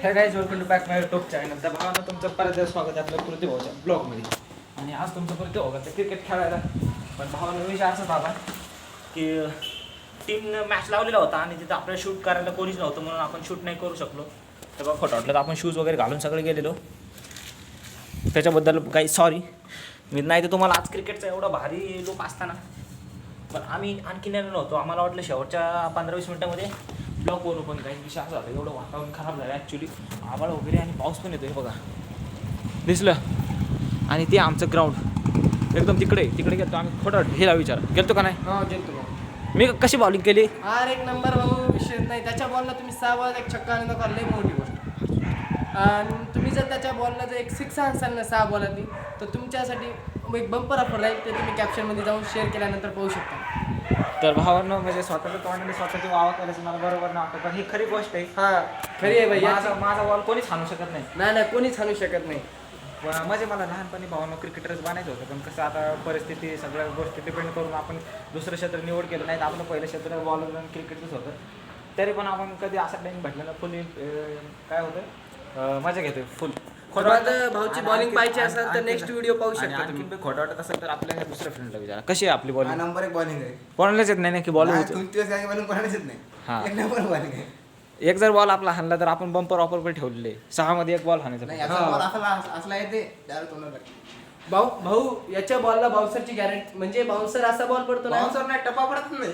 हे guys welcome to back my YouTube channel. तर भावानं तुमचं परत स्वागत आहे आपल्या पृथ्वी भाऊच्या ब्लॉगमध्ये. आणि आज तुमचं पृथ्वी भाऊ तर क्रिकेट खेळायला. पण भावानं विषय असा झाला की टीमनं मॅच लावलेला होता आणि तिथं आपल्याला शूट करायला कोणीच नव्हतं म्हणून आपण शूट नाही करू शकलो. तर बघ खोटं वाटलं तर आपण शूज वगैरे घालून सगळे गेलेलो. त्याच्याबद्दल काही सॉरी. मी नाही तर तुम्हाला आज क्रिकेटचा एवढा भारी लोक असताना पण आम्ही आणखी नेलो नव्हतो. आम्हाला वाटलं शेवटच्या 15-20 मिनिटामध्ये ब्लॉक बनू, पण काही विषय असं झालं एवढं वातावरण खराब झालं ॲक्च्युली. आभाळ वगैरे आणि पाऊस पण येतो आहे बघा, दिसलं. आणि ते आमचं ग्राउंड एकदम तिकडे गेलो आम्ही. खोटं हेला विचार गेलतो का नाही? हा गेलतो. मी कशी बॉलिंग केली? एक नंबर भाऊ, विषय नाही. त्याच्या बॉलला तुम्ही 6 बॉल एक छक्का आणि नका, लई मोठी गोष्ट. आणि तुम्ही जर त्याच्या बॉलला जर एक 6 आणसाल ना 6 बॉलांनी, तर तुमच्यासाठी एक बंपर ऑफर राहील. ते तुम्ही कॅप्शनमध्ये जाऊन शेअर केल्यानंतर पाहू शकता. तर भावांनो म्हणजे स्वतःच्या तोंडाने स्वतःची वावा करायचं मला बरोबर नाही वाटतं, पण ही खरी गोष्ट आहे. हां खरी आहे भाई. माझा बॉल कोणीच हाणू शकत नाही. नाही कोणीच आणू शकत नाही. म्हणजे मला लहानपणी भावांनो क्रिकेटरच बनायचं होतं, पण कसं आता परिस्थिती सगळ्या गोष्टी डिपेंड करून आपण दुसरं क्षेत्र निवड केलं नाही. तर आपलं पहिलं क्षेत्र बॉलर आणि क्रिकेटच होतं. तरी पण आपण कधी असा टाईम भेटला ना फुल काय होतं मजा घेतोय फुल. भाऊची बॉलिंग पाहिजे असेल तर नेक्स्ट व्हिडिओ पाहू शकता तुम्ही. तुम्ही. खोटं वाटत असेल तर आपल्या दुसऱ्या फ्रेंडला विचारा कशी आहे आपली बॉलिंग. नंबर एक बॉलिंग आहे. कोणालाच येत नाही की बॉलिंग. कोणालाच येत हा. नाही. एक नंबर बॉलिंग आहे. एक जर बॉल आपला हाणला तर आपण बंपर ऑफर पण ठेवलेले 6 मध्ये एक बॉल हाणायचा. नाही याचा बॉल असला येते डायरेक्ट तोंडाला लागते. भाऊ याच्या बॉलला बाउन्सरची गॅरंटी, म्हणजे बाउन्सर असा बॉल पडतो ना, बाउन्सर नाही, टप्पा पडत नाही.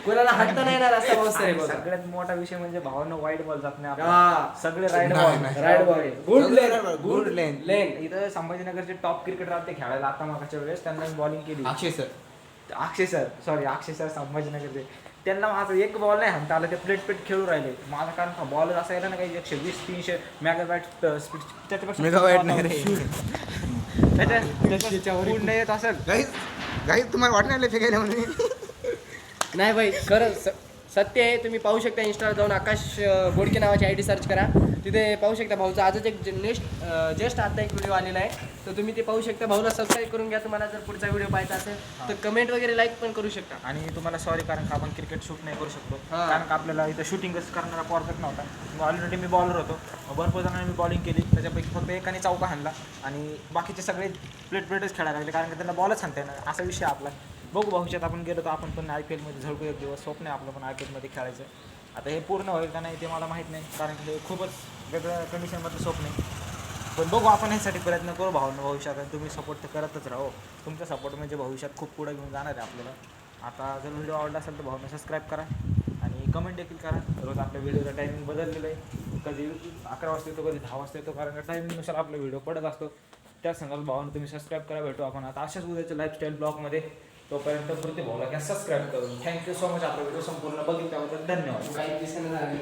कोणाला हाणता नाही येणार असा बाउन्सर आहे बॉल. सगळ्यात मोठा विषय म्हणजे भावांना वाईट बॉल जात नाही आपला. हा. सगळे राईड नाही, बॉल. नाही. राईट बॉल गुड लेन, गुड लेन. लेन. इथं संभाजीनगरचे टॉप क्रिकेटर आले खेळायला आता मागच्या वेळेस. त्यांना बॉलिंग केली अक्षय सर संभाजीनगरचे. त्यांना माझं एक बॉल नाही हाणता आलं. ते प्लेट खेळू राहिले. माझा कारण बॉल असा यायला ना काही 120-300 मेगाबॅट स्पीड मेगाबॅट नाही रे. पूर्ण येत असेल. गाईज तुम्हाला वाटणार नाही फेकायला म्हणजे. नाही भाई खरं सत्य आहे. तुम्ही पाहू शकता इंस्टाला जाऊन आकाश गोडके नावाची ID सर्च करा. तिथे पाहू शकता भाऊचा आजच एक जस्ट आता एक व्हिडिओ आलेला आहे. तर तुम्ही ते पाहू शकता. भाऊला सबस्क्राईब करून घ्या. तुम्हाला जर पुढचा व्हिडिओ पाहायचा असेल तर कमेंट वगैरे लाईक पण करू शकता. आणि तुम्हाला सॉरी कारण का आपण क्रिकेट शूट नाही करू शकतो. हा. कारण का आपल्याला इथं शूटिंगच करणारा परफेक्ट नव्हता. ऑलरेडी मी बॉलर होतो. भरपूर जणांनी मी बॉलिंग केली. त्याच्यापैकी फक्त एकाने चौका हाणला आणि बाकीचे सगळे प्लेटच खेळायला लागले कारण का त्यांना बॉलच हाणता येणार. असा विषय आपला. बघू भविष्यात आपण गेलो तर आपण पण IPL मध्ये झळकू एक दिवस. स्वप्न आहे आपलं पण IPL मध्ये खेळायचं. आता हे पूर्ण होईल का नाही ते मला माहीत नाही, कारण की हे खूपच वेगळ्या कंडिशनमधलं स्वप्न आहे. पण बघू आपण ह्यासाठी प्रयत्न करू भावना भविष्यात. आणि तुम्ही सपोर्ट तर करतच राहो. तुमचा सपोर्ट म्हणजे भविष्यात खूप पुढे घेऊन जाणार आहे आपल्याला. आता जर व्हिडिओ आवडला असेल तर भावना सबस्क्राईब करा आणि कमेंट देखील करा. रोज आपल्या व्हिडिओचा टायमिंग बदललेलं आहे. कधी 11 वाजता येतो, कधी 10 वाजता येतो, कारण का टायमिंगनुसार आपला व्हिडिओ पडत असतो. त्याच सांगाल भावना तुम्ही सबस्क्राईब करा. भेटू आपण आता अशाच उद्याच्या लाईफस्टाईल ब्लॉगमध्ये. तोपर्यंत प्रति भाऊला सबस्क्राईब करून थँक्यू सो मच. आपला व्हिडिओ संपूर्ण बघितल्याबद्दल धन्यवाद. काही दिसेना झालं.